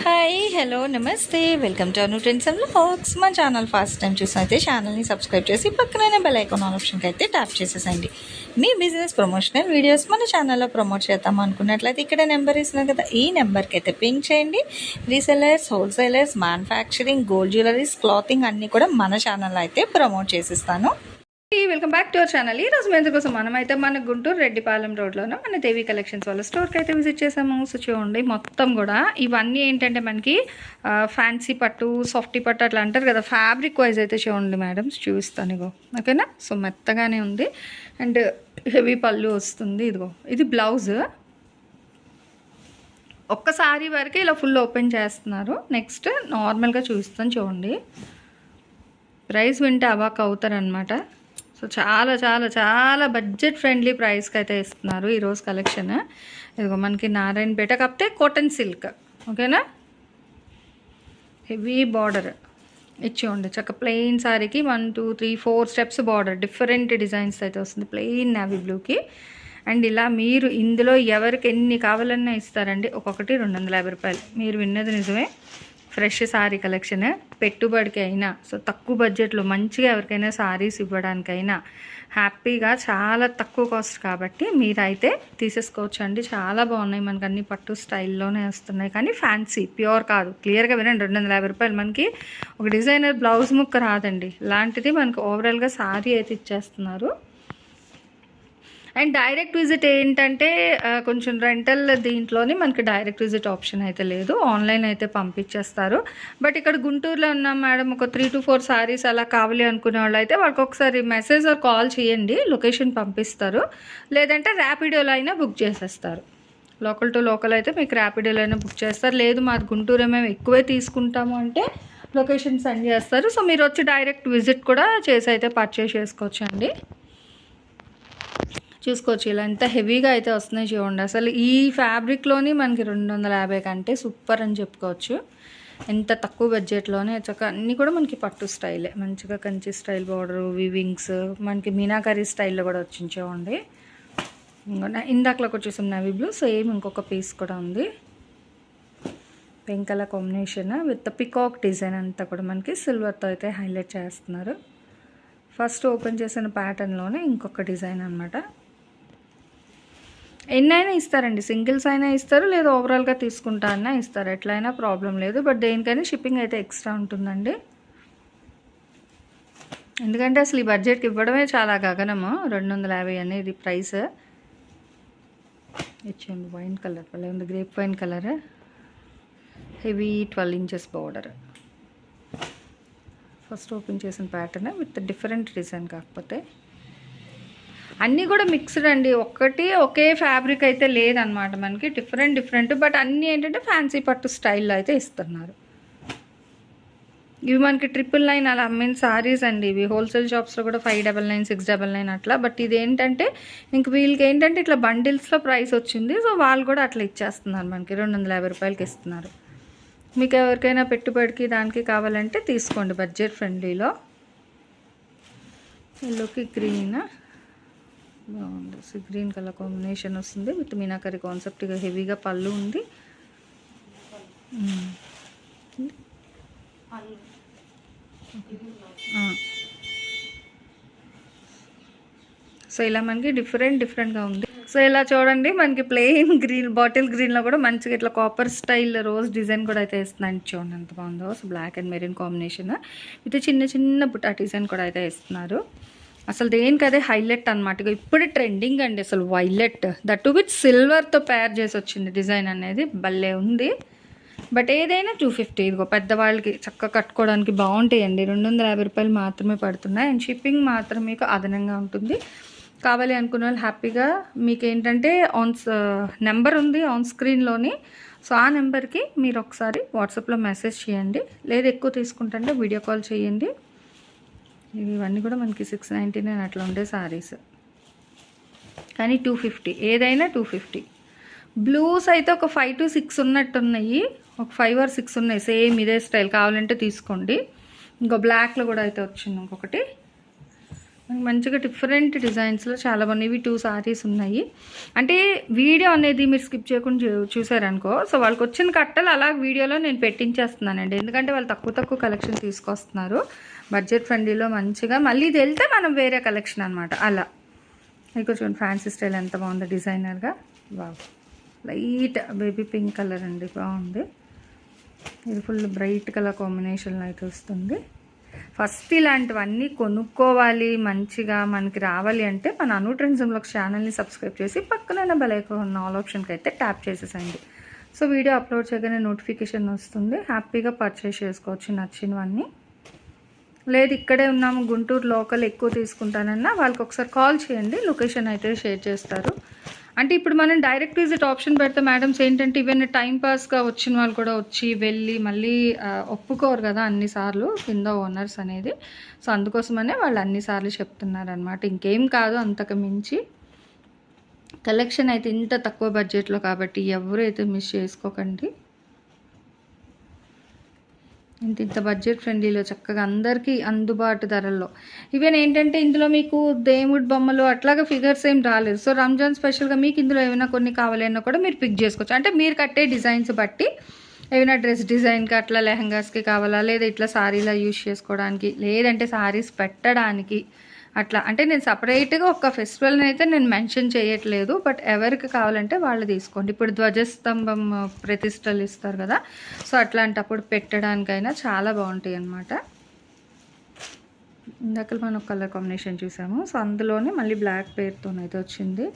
Hi hello నమస్తే welcome to Anu trends and vlogs. మా channel first time చూసినైతే ఛానల్ని subscribe చేసి పక్కనే బెల్ ఐకాన్ ఆప్షన్కి అయితే ట్యాప్ చేసేసండి. మీ బిజినెస్ ప్రమోషనల్ వీడియోస్ మన ఛానల్లో ప్రమోట్ చేద్దాం అనుకున్నట్లయితే ఇక్కడ నెంబర్ ఇస్తున్నాం కదా, ఈ నెంబర్కి అయితే పింక్ చేయండి. Resellers, wholesalers, manufacturing, gold jewelleries, clothing అన్నీ కూడా మన ఛానల్లో అయితే ప్రమోట్ చేసిస్తాను. Welcome back to our channel. ఈ రోజు మీ కోసం మనమైతే మన గుంటూరు రెడ్డిపాలెం రోడ్లోనే మన దేవి కలెక్షన్స్ వాళ్ళ స్టోర్కి అయితే విజిట్ చేసాము. సో చూడండి, మొత్తం కూడా ఇవన్నీ ఏంటంటే మనకి ఫ్యాన్సీ పట్టు, సాఫ్టీ పట్టు అట్లా అంటారు కదా, ఫ్యాబ్రిక్ వైజ్ అయితే చూడండి మేడం, చూపిస్తాను ఇగో. ఓకేనా, సో మెత్తగానే ఉంది అండ్ హెవీ పళ్ళు వస్తుంది. ఇదిగో ఇది బ్లౌజ్. ఒక్కసారి వరకు ఇలా ఫుల్ ఓపెన్ చేస్తున్నారు. నెక్స్ట్ నార్మల్గా చూపిస్తాను చూడండి. ప్రైస్ వింటే అవాక్ అవుతారనమాట. సో చాలా చాలా చాలా బడ్జెట్ ఫ్రెండ్లీ ప్రైస్కి అయితే ఇస్తున్నారు ఈరోజు కలెక్షన్. ఇదిగో మనకి నారాయణపేట కాకపోతే కాటన్ సిల్క్. ఓకేనా, హెవీ బార్డర్ ఇచ్చేయండి. చక్క ప్లెయిన్ సారీకి 1 2 3 4 స్టెప్స్ బార్డర్, డిఫరెంట్ డిజైన్స్ అయితే వస్తుంది. ప్లెయిన్ నేవీ బ్లూకి. అండ్ ఇలా మీరు ఇందులో ఎవరికి ఎన్ని కావాలన్నా ఇస్తారండి. ఒక్కొక్కటి 250 రూపాయలు. మీరు విన్నది నిజమే. ఫ్రెష్ సారీ కలెక్షన్ పెట్టుబడికి అయినా, సో తక్కువ బడ్జెట్లో మంచిగా ఎవరికైనా సారీస్ ఇవ్వడానికైనా హ్యాపీగా చాలా తక్కువ కాస్ట్ కాబట్టి మీరైతే తీసేసుకోవచ్చు అండి. చాలా బాగున్నాయి, మనకు అన్ని పట్టు స్టైల్లోనే వస్తున్నాయి కానీ ఫ్యాన్సీ ప్యూర్ కాదు. క్లియర్గా వినండి, 250 రూపాయలు. మనకి ఒక డిజైనర్ బ్లౌజ్ ముక్క రాదండి, ఇలాంటిది మనకు ఓవరాల్గా సారీ అయితే ఇచ్చేస్తున్నారు. అండ్ డైరెక్ట్ విజిట్ ఏంటంటే కొంచెం రెంటల్ దీంట్లోనే మనకి డైరెక్ట్ విజిట్ ఆప్షన్ అయితే లేదు, ఆన్లైన్ అయితే పంపించేస్తారు. బట్ ఇక్కడ గుంటూరులో ఉన్నాం మేడం, ఒక 3 to 4 సారీస్ అలా కావాలి అనుకునే వాళ్ళు అయితే వాళ్ళకి ఒకసారి మెసేజ్ ఆర్ కాల్ చేయండి, లొకేషన్ పంపిస్తారు. లేదంటే ర్యాపిడోలో అయినా బుక్ చేసేస్తారు. లోకల్ టు లోకల్ అయితే మీకు ర్యాపిడోలో అయినా బుక్ చేస్తారు. లేదు మాది గుంటూరు మేము ఎక్కువే తీసుకుంటాము అంటే లొకేషన్ సెండ్ చేస్తారు. సో మీరు వచ్చి డైరెక్ట్ విజిట్ కూడా చేసి అయితే పర్చేస్ చేసుకోవచ్చు అండి. చూసుకోవచ్చు ఇలా ఎంత హెవీగా అయితే వస్తున్నాయి చూడండి. అసలు ఈ ఫ్యాబ్రిక్లోని మనకి 250 కంటే సూపర్ అని చెప్పుకోవచ్చు. ఎంత తక్కువ బడ్జెట్లోనే చక్కగా అన్నీ కూడా మనకి పట్టు స్టైలే, మంచిగా కంచి స్టైల్ బార్డరు, వివింగ్స్, మనకి మీనాకరీ స్టైల్లో కూడా వచ్చింది చూడండి. ఇందాకలోకి వచ్చేసాం నేవీ బ్లూ, సేమ్ ఇంకొక పీస్ కూడా ఉంది. Pink colour combination with peacock design అంతా కూడా మనకి సిల్వర్తో అయితే హైలైట్ చేస్తున్నారు. ఫస్ట్ ఓపెన్ చేసిన ప్యాటర్న్లోనే ఇంకొక డిజైన్ అనమాట. ఎన్నైనా ఇస్తారండి, సింగిల్స్ అయినా ఇస్తారు, లేదా ఓవరాల్గా తీసుకుంటా అన్నా ఇస్తారు, ఎట్లయినా ప్రాబ్లం లేదు. బట్ దేనికైనా షిప్పింగ్ అయితే ఎక్స్ట్రా ఉంటుందండి. ఎందుకంటే అసలు ఈ బడ్జెట్కి ఇవ్వడమే చాలా గగనము. 250 అనేది ప్రైస్. ఇచ్చేయండి వైన్ కలర్ వల్ల ఉంది, grape wine colour, heavy 12 inches border. First open చేసిన ప్యాటర్న్ విత్ డిఫరెంట్ డిజైన్, కాకపోతే అన్నీ కూడా మిక్స్డ్ అండి. ఒకే ఫ్యాబ్రిక్ అయితే లేదనమాట, మనకి డిఫరెంట్. బట్ అన్నీ ఏంటంటే ఫ్యాన్సీ పట్టు స్టైల్లో అయితే ఇస్తున్నారు. ఇవి మనకి 999 అలా అమ్మిన సారీస్ అండి. ఇవి హోల్సేల్ షాప్స్లో కూడా 599, 699 అట్లా. బట్ ఇది ఏంటంటే ఇంక వీళ్ళకి ఏంటంటే ఇట్లా బండిల్స్లో ప్రైస్ వచ్చింది, సో వాళ్ళు కూడా అట్లా ఇచ్చేస్తున్నారు, మనకి 250 రూపాయలకి ఇస్తున్నారు. మీకు ఎవరికైనా పెట్టుబడికి దానికి కావాలంటే తీసుకోండి, బడ్జెట్ ఫ్రెండ్లీలో. ఎల్లోకి గ్రీన్ బాగుంది, గ్రీన్ కలర్ కాంబినేషన్ వస్తుంది విత్ మీనాకరీ కాన్సెప్ట్. ఇక హెవీగా పళ్ళు ఉంది. సో ఇలా మనకి డిఫరెంట్గా ఉంది. సో ఇలా చూడండి, మనకి ప్లెయిన్ గ్రీన్, బాటిల్ గ్రీన్లో కూడా మంచిగా ఇట్లా కాపర్ స్టైల్ రోజ్ డిజైన్ కూడా అయితే ఇస్తున్నాను చూడండి ఎంత బాగుందో. So black and maroon combination with చిన్న బుట్టా డిజైన్ కూడా అయితే ఇస్తున్నారు. అసలు దేనికి అదే హైలైట్ అనమాట. ఇప్పుడు ట్రెండింగ్ అండి అసలు వైలెట్, దట్ విత్ సిల్వర్తో పేర్ చేసి వచ్చింది డిజైన్ అనేది, భలే ఉంది. బట్ ఏదైనా 250. ఇదిగో పెద్దవాళ్ళకి చక్కగా కట్టుకోవడానికి బాగుంటాయండి. 250 రూపాయలు మాత్రమే పడుతున్నాయి. అండ్ షిప్పింగ్ మాత్రం మీకు అదనంగా ఉంటుంది. కావాలి అనుకున్న వాళ్ళు హ్యాపీగా మీకు ఏంటంటే నెంబర్ ఉంది ఆన్ స్క్రీన్లోని. సో ఆ నెంబర్కి మీరు ఒకసారి వాట్సాప్లో మెసేజ్ చేయండి, లేదా ఎక్కువ తీసుకుంటుంటే వీడియో కాల్ చేయండి. ఇవన్నీ కూడా మనకి 699 అట్లా ఉండే సారీస్, కానీ 250, ఏదైనా 250. బ్లూస్ అయితే ఒక 5 to 6 ఉన్నట్టున్నాయి, ఒక 5 or 6 ఉన్నాయి సేమ్ ఇదే స్టైల్, కావాలంటే తీసుకోండి. ఇంకో బ్లాక్లో కూడా అయితే వచ్చింది ఇంకొకటి. మంచిగా డిఫరెంట్ డిజైన్స్లో చాలా బాగున్నాయి. ఇవి 2 సారీస్ ఉన్నాయి. అంటే వీడియో అనేది మీరు స్కిప్ చేయకుండా చూసారనుకో, సో వాళ్ళకి వచ్చిన కట్టలు అలా వీడియోలో నేను పెట్టించేస్తున్నానండి. ఎందుకంటే వాళ్ళు తక్కువ కలెక్షన్ తీసుకొస్తున్నారు బడ్జెట్ ఫ్రెండ్లీలో మంచిగా. మళ్ళీ ఇది వెళ్తే మనం వేరే కలెక్షన్ అనమాట. అలా ఇక చూడండి ఫ్యాన్సీ స్టైల్ ఎంత బాగుందో డిజైనర్గా. Wow, light baby pink colour అండి, బాగుంది. ఇది ఫుల్ బ్రైట్ కలర్ కాంబినేషన్లో అయితే వస్తుంది. ఫస్ట్ ఇలాంటివన్నీ కొనుక్కోవాలి, మంచిగా మనకి రావాలి అంటే మన అను ట్రెండ్స్ వ్లాగ్స్ ఛానల్ని సబ్స్క్రైబ్ చేసి పక్కన బెల్ ఐకాన్ ఉన్న ఆల్ ఆప్షన్కి అయితే ట్యాప్ చేసేసండి. సో వీడియో అప్లోడ్ చేయగానే నోటిఫికేషన్ వస్తుంది. హ్యాపీగా పర్చేస్ చేసుకోవచ్చు నచ్చినవన్నీ. లేదు ఇక్కడే ఉన్నాము గుంటూరు లోకల్ ఎక్కువ తీసుకుంటానన్నా వాళ్ళకి ఒకసారి కాల్ చేయండి, లొకేషన్ అయితే షేర్ చేస్తారు. అంటే ఇప్పుడు మనం డైరెక్ట్ విజిట్ ఆప్షన్ పెడితే మేడమ్స్ ఏంటంటే ఈవెన్ టైం పాస్గా వచ్చిన వాళ్ళు కూడా వచ్చి వెళ్ళి మళ్ళీ ఒప్పుకోరు కదా అన్నిసార్లు కింద ఓనర్స్ అనేది. సో అందుకోసమనే వాళ్ళు అన్నిసార్లు చెప్తున్నారనమాట. ఇంకేం కాదు, అంతకు మించి కలెక్షన్ అయితే ఇంత తక్కువ బడ్జెట్లో కాబట్టి ఎవరు అయితే మిస్ చేసుకోకండి. ఇంత బడ్జెట్ ఫ్రెండ్లీలో చక్కగా అందరికీ అందుబాటు ధరల్లో. ఈవెన్ ఏంటంటే ఇందులో మీకు దేవుడి బొమ్మలు అట్లాగా ఫిగర్స్ ఏం రాలేదు. సో రంజాన్ స్పెషల్గా మీకు ఇందులో ఏమైనా కొన్ని కావాలన్నా కూడా మీరు పిక్ చేసుకోవచ్చు. అంటే మీరు కట్టే డిజైన్స్ బట్టి ఏమైనా డ్రెస్ డిజైన్కి అట్లా లెహంగాస్కి కావాలా, లేదా ఇట్లా సారీలా యూజ్ చేసుకోవడానికి, లేదంటే సారీస్ పెట్టడానికి అట్లా. అంటే నేను సపరేట్గా ఒక ఫెస్టివల్ని అయితే నేను మెన్షన్ చేయట్లేదు, బట్ ఎవరికి కావాలంటే వాళ్ళు తీసుకోండి. ఇప్పుడు ధ్వజస్తంభం ప్రతిష్టలు ఇస్తారు కదా, సో అట్లాంటప్పుడు పెట్టడానికైనా చాలా బాగుంటాయి అన్నమాట. ఇందాక మనం ఒక కలర్ కాంబినేషన్ చూసాము, సో అందులోనే మళ్ళీ బ్లాక్ పేరుతోనైతే వచ్చింది.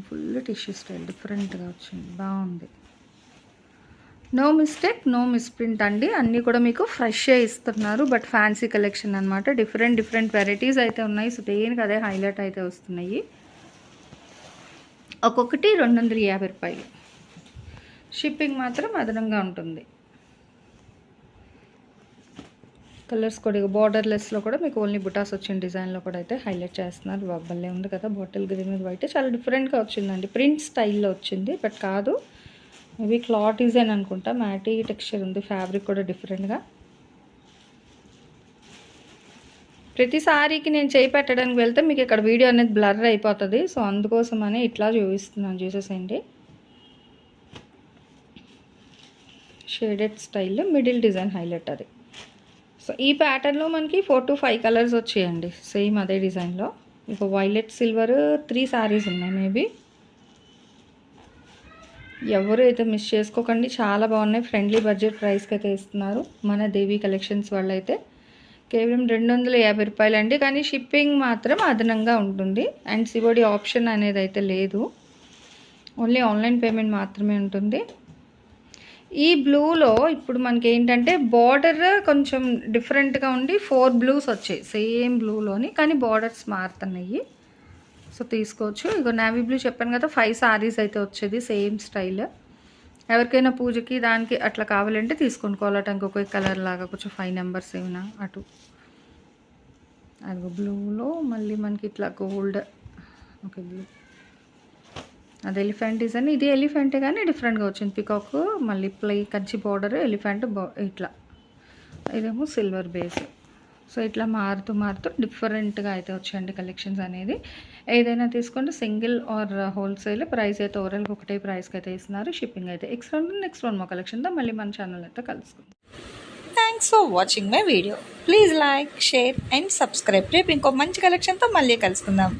ఫుల్ టిష్యూ స్టైల్ డిఫరెంట్గా వచ్చింది, బాగుంది. నో మిస్టేక్, నో మిస్ప్రింట్ అండి. అన్నీ కూడా మీకు ఫ్రెష్గా ఇస్తున్నారు, బట్ ఫ్యాన్సీ కలెక్షన్ అనమాట. డిఫరెంట్ వెరైటీస్ అయితే ఉన్నాయి. సో దేనికి అదే హైలైట్ అయితే వస్తున్నాయి. ఒక్కొక్కటి 250 రూపాయలు. షిప్పింగ్ మాత్రం అదనంగా ఉంటుంది. కలర్స్ కూడా బార్డర్లెస్లో కూడా మీకు ఓన్లీ బుటాస్ వచ్చిన డిజైన్లో కూడా అయితే హైలైట్ చేస్తున్నారు. భలే ఉంది కదా, బాటిల్ గ్రీన్ మీద వైట్ చాలా డిఫరెంట్గా వచ్చిందండి. ప్రింట్ స్టైల్లో వచ్చింది, బట్ కాదు మేబీ క్లాత్ డిజైన్ అనుకుంటా. మ్యాటీ టెక్స్చర్ ఉంది, ఫ్యాబ్రిక్ కూడా డిఫరెంట్గా. ప్రతి సారీకి నేను చేయి పెట్టడానికి వెళ్తే మీకు ఇక్కడ వీడియో అనేది బ్లర్ అయిపోతుంది. సో అందుకోసమని ఇట్లా చూపిస్తున్నాను, చూసేసేయండి. Shaded style middle design highlight అది. సో ఈ ప్యాటర్న్లో మనకి 4 to 5 కలర్స్ వచ్చాయండి, సేమ్ అదే డిజైన్లో. ఇక వైలెట్ సిల్వర్ 3 సారీస్ ఉన్నాయి మేబీ. ఎవరు అయితే మిస్ చేసుకోకండి, చాలా బాగున్నాయి. ఫ్రెండ్లీ బడ్జెట్ ప్రైస్కి అయితే ఇస్తున్నారు మన దేవి కలెక్షన్స్ వాళ్ళు అయితే. కేవలం 250 రూపాయలు అండి, కానీ షిప్పింగ్ మాత్రం అదనంగా ఉంటుంది. అండ్ సివోడి ఆప్షన్ అనేది అయితే లేదు, ఓన్లీ ఆన్లైన్ పేమెంట్ మాత్రమే ఉంటుంది. ఈ బ్లూలో ఇప్పుడు మనకి ఏంటంటే బార్డర్ కొంచెం డిఫరెంట్గా ఉండి 4 బ్లూస్ వచ్చాయి సేమ్ బ్లూలోని, కానీ బార్డర్స్ మారుతున్నాయి. సో తీసుకోవచ్చు. ఇగో నేవీ బ్లూ చెప్పాను కదా, 5 సారీస్ అయితే వచ్చేది సేమ్ స్టైల్. ఎవరికైనా పూజకి దానికి అట్లా కావాలంటే తీసుకొని కోలటానికి ఒకే కలర్ లాగా కొంచెం 5 నెంబర్స్ ఏమైనా అటు. అదిగో బ్లూలో మళ్ళీ మనకి ఇట్లా గోల్డ్, ఓకే బ్లూ అది ఎలిఫెంట్ డిజైన్. ఇది ఎలిఫెంటే కానీ డిఫరెంట్గా వచ్చింది. పికాక్ మళ్ళీ కంచి బార్డర్ ఎలిఫెంట్ ఇట్లా, ఇదేమో సిల్వర్ బేస్. సో ఇట్లా మారుతూ డిఫరెంట్గా అయితే వచ్చాయండి కలెక్షన్స్ అనేది. ఏదైనా తీసుకుంటే సింగిల్ ఆర్ హోల్సేల్ ప్రైస్ అయితే ఓవరాల్గా ఒకటే ప్రైస్కి అయితే ఇస్తున్నారు. షిప్పింగ్ అయితే ఎక్స్ట్రా ఉంటుంది. నెక్స్ట్ వన్ మా కలెక్షన్తో మళ్ళీ మన ఛానల్ అయితే కలుసుకుందాం. Thanks for watching my video. Please like, share and subscribe. రేపు ఇంకో మంచి కలెక్షన్తో మళ్ళీ కలుసుకుందాం.